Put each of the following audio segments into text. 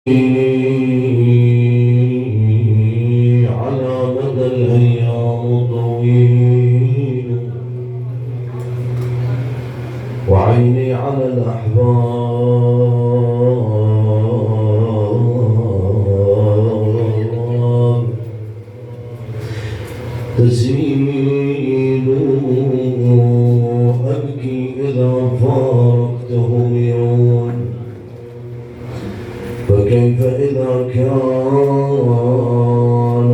على مدى الأيام طويل، وعيني على الأحباب تسيل، أبكي إذا فارقتهم يوم، فكيف إذا كان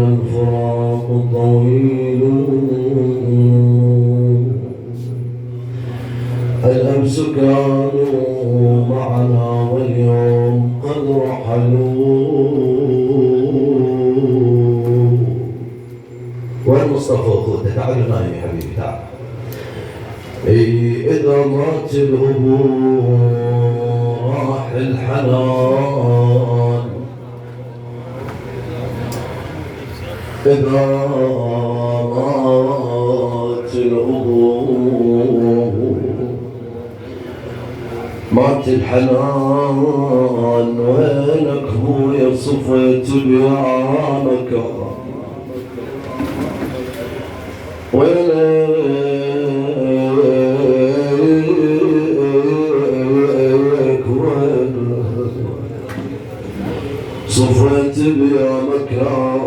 الفراق طويل. الأمس كانوا معنا واليوم قد رحلوا. وين مصطفى أخوته؟ تعال نايم يا حبيبي تعال. إذا مات الأبوه راح الحنان، إذا مات الأبوه مات الحنان. وينك بويا صفيت بيانك، صفيت بيا مكان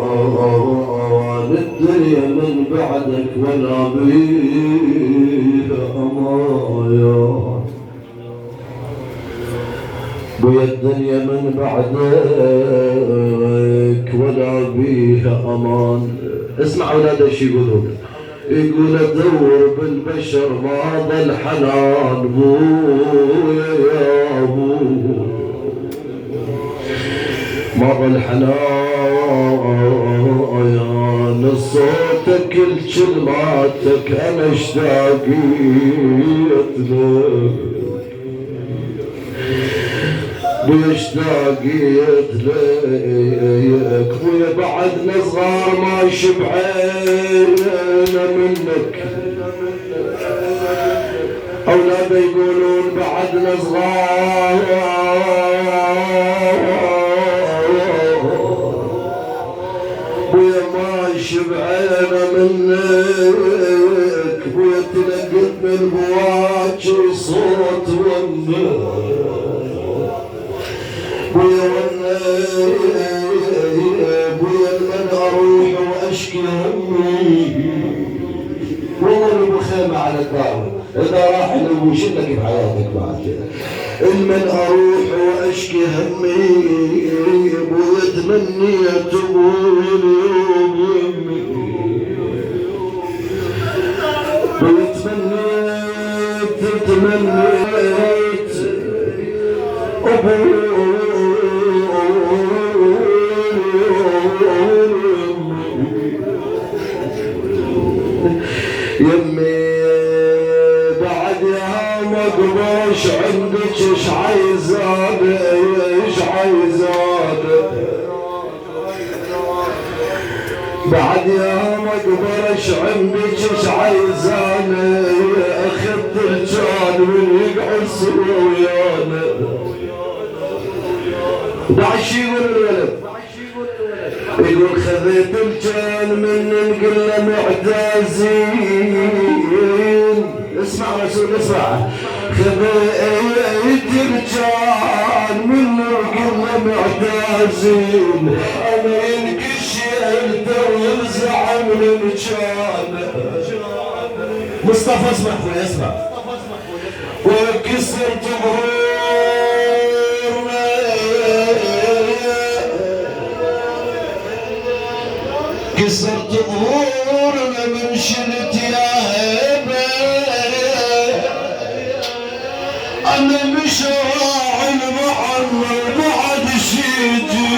الدنيا من بعدك ولا بيها أمان. بيا الدنيا من بعدك ولا بيها أمان. اسمع أولاد ايش يقولون، يقول ادور بالبشر ما ظل حنان. بويا يا ابويا ما ظل حنان، صوتك الكلماتك انا اشتاقيت لك، بويا اشتاقيت لك. بويا بعدنا صغار ما شبعنا منك، اولاد يقولون بعدنا صغار بويا ما شبعنا منك. بويا تلقيت من بواكي صوت بويا بويا من اروح واشكي همي. والله ابو خيمه على الدعوه اذا راح لو شلك بحياتك بعد كذا. من اروح واشكي همي بويا تمنيت ابوي اليوم يمي. بويا تمنيت ابوي يمي. بعد يا مقبوش عندك ايش عايزاد ايش عايزاد. بعد يا مقبوش عندك ايش عايزاد. اخذت الجان من يقعد ويانا. دعش يقول الولد، يقول خذيت الجان من نقله معتازين. اسمع رسول اسمع، خذيت الجان من نقله معتازين. انا ينكش يلته ويرزع من الجان. مصطفى اسمع اخوي اسمع. وكسرت كسرت ظهورنا من شلت يا هيبة. أنا مش راعي المحرم بعد شيتي.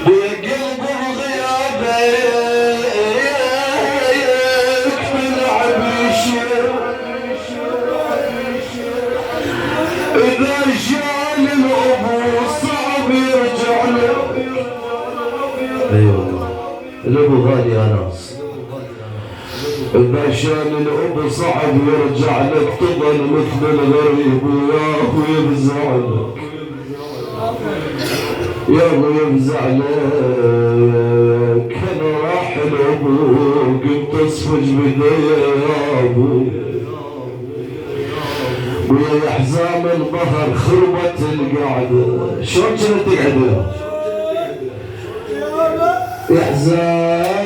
بقلب الغيابة يكمل عبيشي. إذا جاني الأبو صعب يرجع له. ايوه الابو غالي يا ناس. باش عشان الأب صعب يرجع لك تظل مثل الغريب ويا أخوي بزعلك يا أخوي بزعلك أنا راح لأبوك انت اصفج بداية يا أبوي ويا حزام الظهر خربت القعدة شلون كنت تقعد يا حزام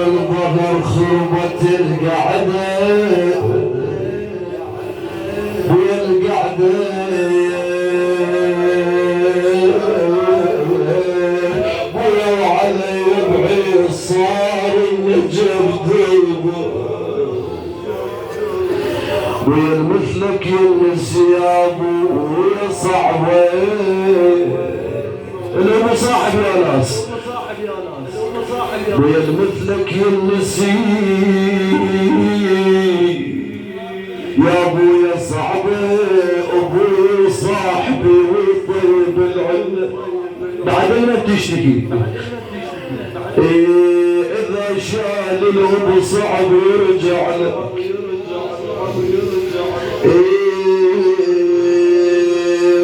الظهر خربت القعدة ويا القعدة ويا وعلي يبعي صار النجف ديبه ويا مثلك يلمس يا ابو ويا صعبه الابو صاحب يا ناس ويا مثلك يلمسي يا ابو يا صعبه ابوي صاحبي وطيب العلم بعد ما بتشتكي اذا شال الابو صعب يرجع لك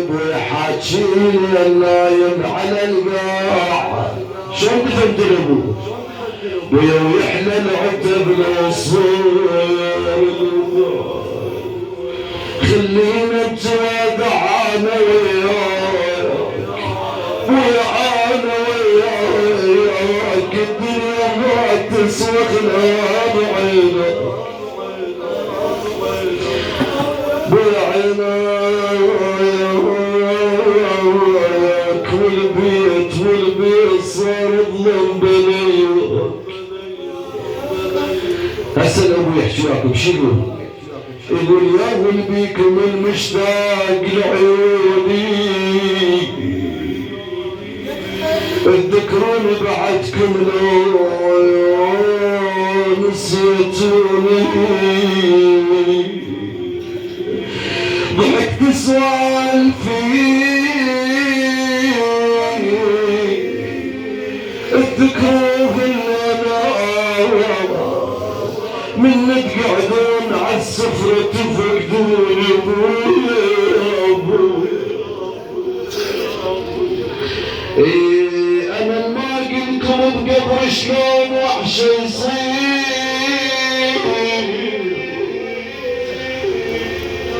ويحاكيني النايم على القاع شلون تفهمت الابو ويا ويحلى العتب الوصول خلينا نتوادع انا وياك ويا انا وياك الدنيا ما تسوى خلال عينك بعينك والبيت صار ظلم بليك هسه الابو يحكي وياكم شو يقول يا ولبيكم المشتاق لعيوني تذكروني بعدكم لو نسيتوني ضحكت سوالفي تذكروه من تقعدون على السفرة تفقدوني انا ما قلتكم بقبر شلون وحش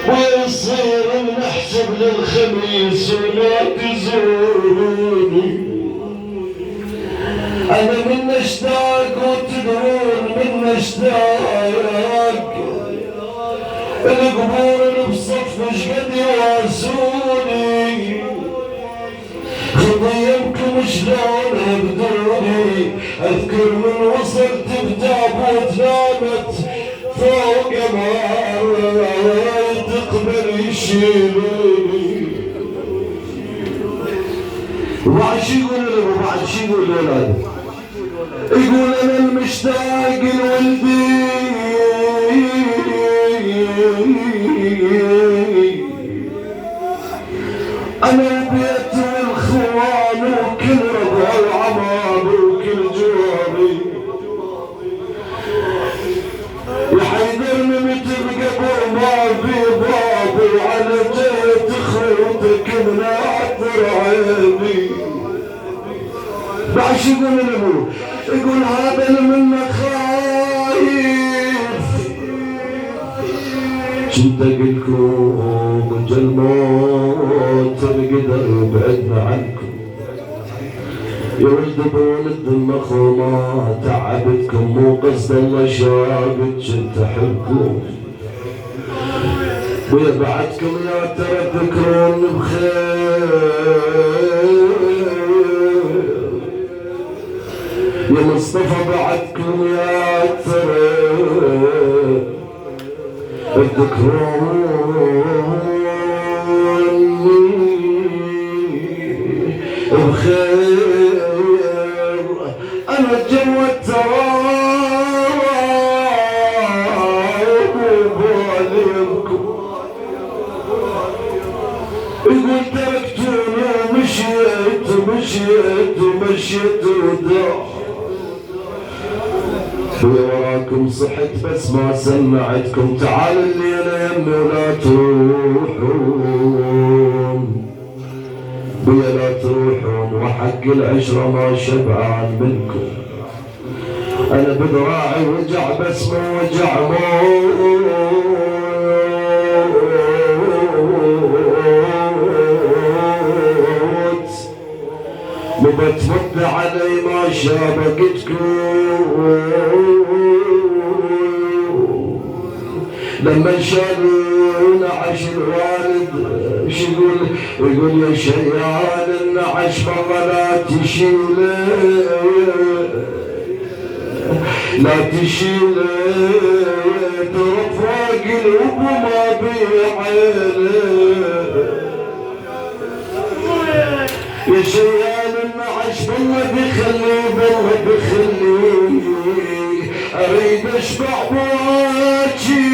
ويصير نحسب للخميس ولا تزوروني انا من اشتاق وتدرون من اشتاق القبور بصف شقد يواسوني خضيمكم شلون بدوني اذكر من وصلت بتابوت نامت فوق ما تقبل يشيلوني وبعد شي يقول له وبعد شي يقول له يقول انا المشتاق لولدي انا البيت والخوان وكل ربع العمار وكل جواري يا حيدرني متى بقبر ما في بابي على جيت خوتك من عطر عيني بعد شو يقول الابو يقول هذا اللي منه خايف كنت اقلكم جا الموت القدر بعدنا عنكم يا ولد بولد المخو ما تعبتكم مو قصد الله شابك كنت احبكم ويا بعدكم يا ترى تذكرون بخير يا مصطفى بعدكم يا ترى تذكروني بخير انا جوا التراب وباليكم يقول تركتوني ومشيت وداع وراكم صحت بس ما سمعتكم تعال الليلة يمي ولا تروحون بيا لا تروحون وحق العشرة ما شبعان منكم أنا بذراعي وجع بس ما وجع موت وبتمد علي ما شابكتكم لما شالوا نعش الوالد يقول يا شيال النعش مرة لا تشيله لا تشيله ترفع قلوب ما بيعيله يا شيال النعش بالله بخلي اريد اشبع بواجي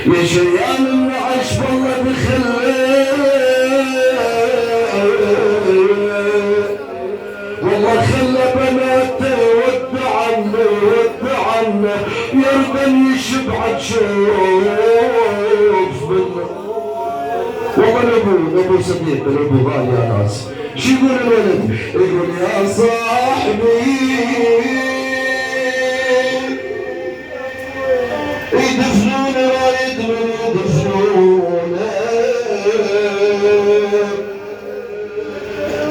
يا شيال النعش بالله والله خلى بناته ودع عنه يرضى يشبع تشوف منه والله ابو صديق ابو غالي يا ناس شو يقول الولد؟ يقول يا صاحبي يدفنونه رايد من يدفنونه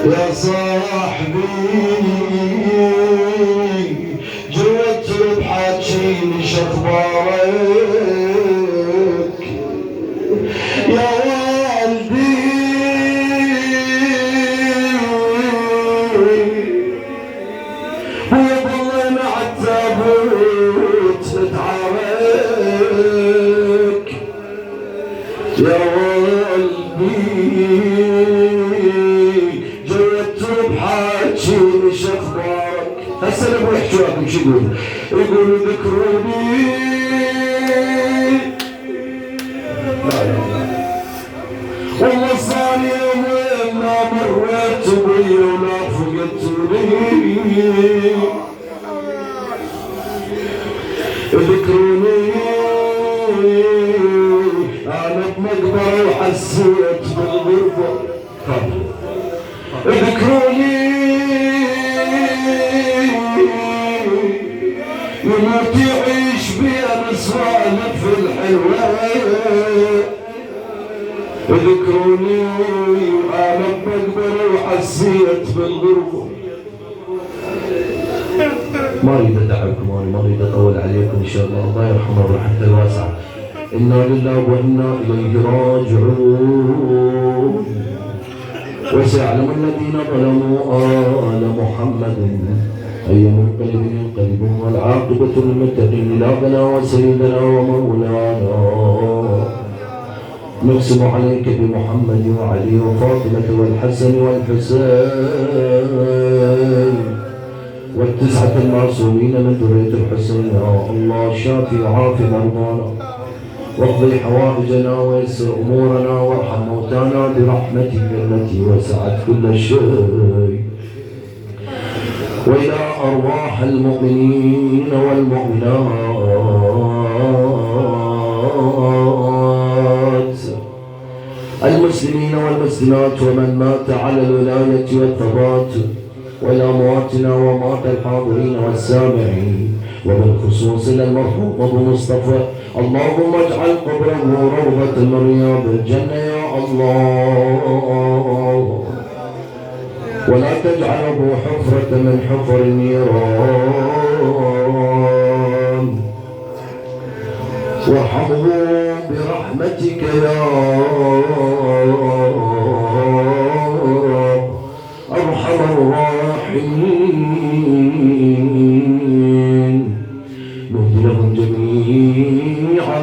يا صاحبي جوت بحاجيني شخبارك يا والدي ويظلنا عالتابوت نتعارك يا والدي جوت بحاجيني شخبارك هسه نبغى يحكوا لكم شو يقولوا ذكروني والله صار يومين ما مريت بي ولا فقدتوني ذكروني انا بمقبره وحسيت بالغربه ذكروني يموت يعيش بين سوالف الحلوه ذكروني انا بمقبره وحسيت بالغربه ما اريد ادعمكم ما اريد اطول عليكم ان شاء الله الله يرحمه رحمته الواسعه انا لله وانا اليه راجعون وسيعلم الذين ظلموا آل محمد أي منقلب ينقلبون والعاقبة للمتقين إلهنا وسيدنا ومولانا نقسم عليك بمحمد وعلي وفاطمة والحسن والحسين والتسعة المعصومين من ذرية الحسين يا الله شافي وعافي مرضانا واقضي حوائجنا ويسر امورنا وارحم موتانا برحمتك التي وسعت كل شيء والى ارواح المؤمنين والمؤمنات المسلمين والمسلمات ومن مات على الولايه والثبات والى امواتنا واموات الحاضرين والسامعين وبالخصوص الى المرحوم ابو مصطفى اللهم اجعل قبره روضة من رياض الجنة يا الله ولا تجعله حفرة من حفر النيران وارحمه برحمتك يا أرحم الراحمين نهدي لهم جميعا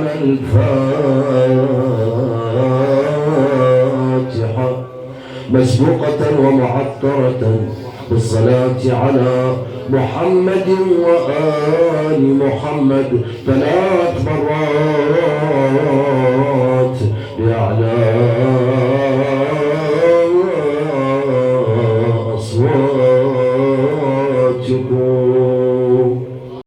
الفاتحة مسبوقة ومعطرة بالصلاة على محمد وآل محمد 3 مرات.